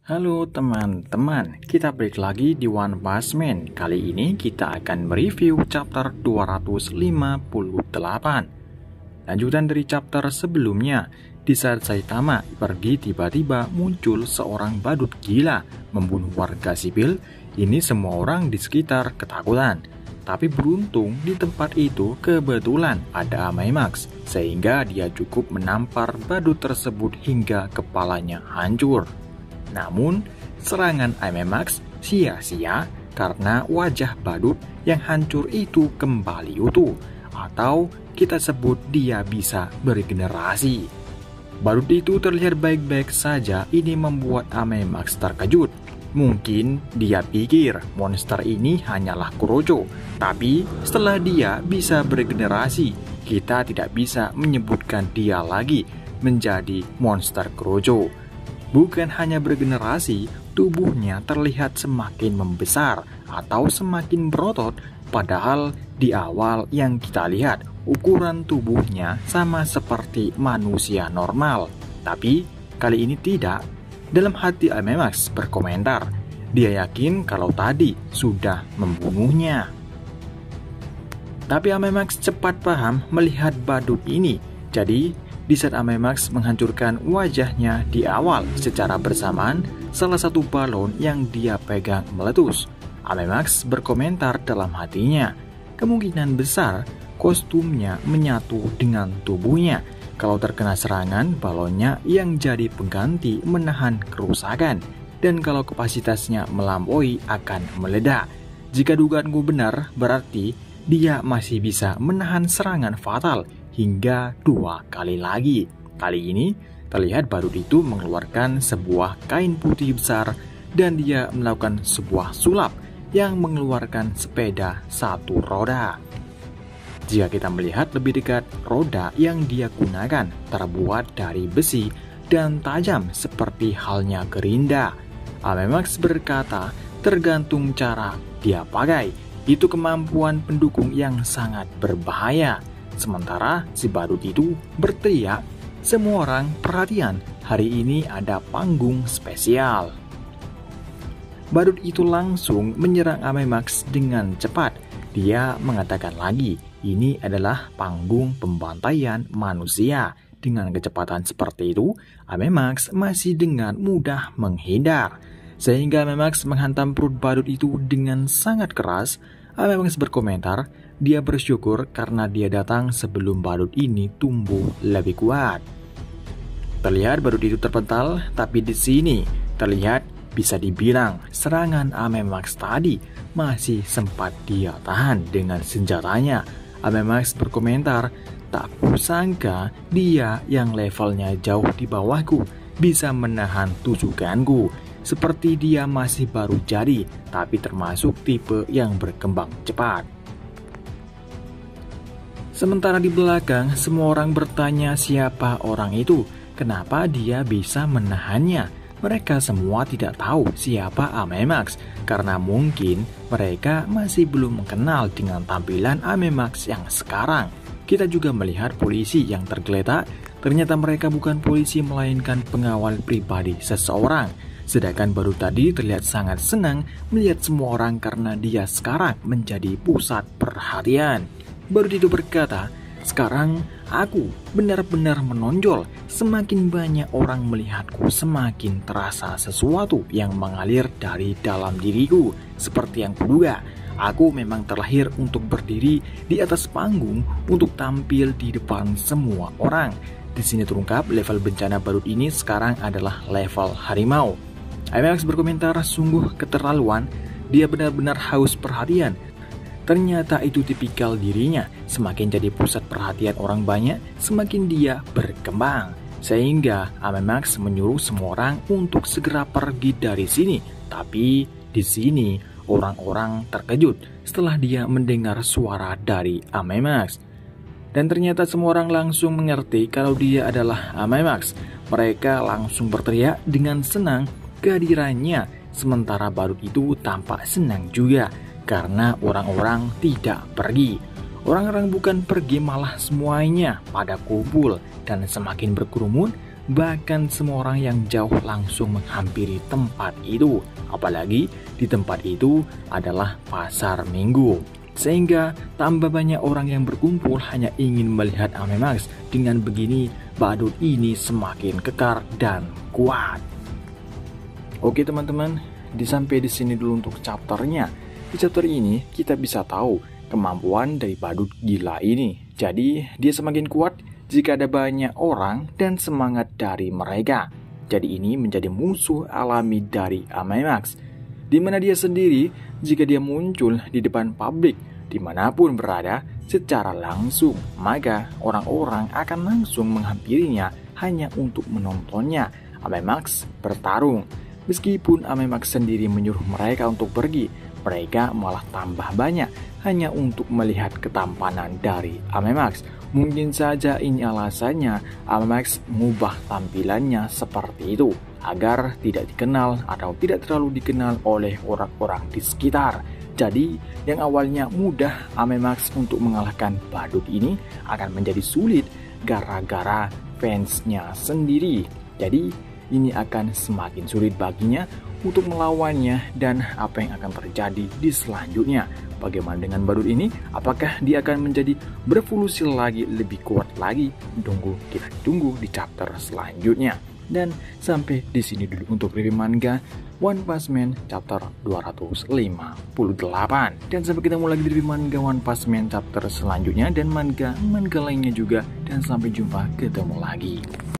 Halo teman-teman, kita balik lagi di One Punch Man. Kali ini kita akan mereview chapter 258. Lanjutan dari chapter sebelumnya. Di saat Saitama pergi, tiba-tiba muncul seorang badut gila membunuh warga sipil. Ini semua orang di sekitar ketakutan. Tapi beruntung di tempat itu kebetulan ada Amemax, sehingga dia cukup menampar badut tersebut hingga kepalanya hancur. Namun, serangan Amemax sia-sia karena wajah badut yang hancur itu kembali utuh, atau kita sebut dia bisa beregenerasi. Badut itu terlihat baik-baik saja, ini membuat Amemax terkejut. Mungkin dia pikir monster ini hanyalah Kurojo, tapi setelah dia bisa beregenerasi, kita tidak bisa menyebutkan dia lagi menjadi monster Kurojo. Bukan hanya beregenerasi, tubuhnya terlihat semakin membesar atau semakin berotot, padahal di awal yang kita lihat, ukuran tubuhnya sama seperti manusia normal. Tapi kali ini tidak. Dalam hati Amemax berkomentar, dia yakin kalau tadi sudah membunuhnya. Tapi Amemax cepat paham melihat badut ini, jadi di saat Amemax menghancurkan wajahnya di awal, secara bersamaan salah satu balon yang dia pegang meletus. Amemax berkomentar dalam hatinya, kemungkinan besar kostumnya menyatu dengan tubuhnya. Kalau terkena serangan, balonnya yang jadi pengganti menahan kerusakan, dan kalau kapasitasnya melampaui akan meledak. Jika dugaanku benar, berarti dia masih bisa menahan serangan fatal hingga 2 kali lagi. Kali ini terlihat badut itu mengeluarkan sebuah kain putih besar dan dia melakukan sebuah sulap yang mengeluarkan sepeda 1 roda. Jika kita melihat lebih dekat, roda yang dia gunakan terbuat dari besi dan tajam seperti halnya gerinda. Amemax berkata, tergantung cara dia pakai, itu kemampuan pendukung yang sangat berbahaya. Sementara si badut itu berteriak, semua orang perhatian, hari ini ada panggung spesial. Badut itu langsung menyerang Amemax dengan cepat. Dia mengatakan lagi, ini adalah panggung pembantaian manusia. Dengan kecepatan seperti itu, Amemax masih dengan mudah menghindar. Sehingga Amemax menghantam perut badut itu dengan sangat keras. Amemax berkomentar, dia bersyukur karena dia datang sebelum badut ini tumbuh lebih kuat. Terlihat badut itu terpental, tapi di sini terlihat bisa dibilang serangan Amemax tadi masih sempat dia tahan dengan senjatanya. Amemax berkomentar, tak kusangka dia yang levelnya jauh di bawahku bisa menahan tusukanku. Seperti dia masih baru jadi, tapi termasuk tipe yang berkembang cepat. Sementara di belakang, semua orang bertanya siapa orang itu, kenapa dia bisa menahannya. Mereka semua tidak tahu siapa Amemax, karena mungkin mereka masih belum mengenal dengan tampilan Amemax yang sekarang. Kita juga melihat polisi yang tergeletak, ternyata mereka bukan polisi melainkan pengawal pribadi seseorang. Sedangkan baru tadi terlihat sangat senang melihat semua orang karena dia sekarang menjadi pusat perhatian. Baru itu berkata, sekarang aku benar-benar menonjol. Semakin banyak orang melihatku, semakin terasa sesuatu yang mengalir dari dalam diriku. Seperti yang kuduga, aku memang terlahir untuk berdiri di atas panggung untuk tampil di depan semua orang. Di sini terungkap level bencana badut ini sekarang adalah level harimau. Amemax berkomentar, sungguh keterlaluan, dia benar-benar haus perhatian. Ternyata itu tipikal dirinya, semakin jadi pusat perhatian orang banyak, semakin dia berkembang. Sehingga Amemax menyuruh semua orang untuk segera pergi dari sini. Tapi di sini orang-orang terkejut setelah dia mendengar suara dari Amemax. Dan ternyata semua orang langsung mengerti kalau dia adalah Amemax. Mereka langsung berteriak dengan senang kehadirannya, sementara badut itu tampak senang juga karena orang-orang tidak pergi. Orang-orang bukan pergi, malah semuanya pada kumpul dan semakin berkerumun bahkan semua orang yang jauh langsung menghampiri tempat itu. Apalagi di tempat itu adalah pasar minggu. Sehingga tambah banyak orang yang berkumpul hanya ingin melihat Amemax. Dengan begini, badut ini semakin kekar dan kuat. Oke teman-teman, sampai di sini dulu untuk chapternya. Di chapter ini kita bisa tahu kemampuan dari badut gila ini. Jadi dia semakin kuat jika ada banyak orang dan semangat dari mereka. Jadi ini menjadi musuh alami dari Amemax, di mana dia sendiri jika dia muncul di depan publik dimanapun berada secara langsung, maka orang-orang akan langsung menghampirinya hanya untuk menontonnya Amemax bertarung. Meskipun Amemax sendiri menyuruh mereka untuk pergi, mereka malah tambah banyak hanya untuk melihat ketampanan dari Amemax. Mungkin saja ini alasannya Amemax mengubah tampilannya seperti itu, agar tidak dikenal atau tidak terlalu dikenal oleh orang-orang di sekitar. Jadi, yang awalnya mudah Amemax untuk mengalahkan badut ini akan menjadi sulit gara-gara fansnya sendiri. Jadi, ini akan semakin sulit baginya untuk melawannya dan apa yang akan terjadi di selanjutnya. Bagaimana dengan badut ini? Apakah dia akan menjadi berevolusi lagi, lebih kuat lagi? Kita tunggu di chapter selanjutnya. Dan sampai di sini dulu untuk review manga One Punch Man chapter 258. Dan sampai ketemu lagi di review manga One Punch Man chapter selanjutnya dan manga lainnya juga. Dan sampai jumpa, ketemu lagi.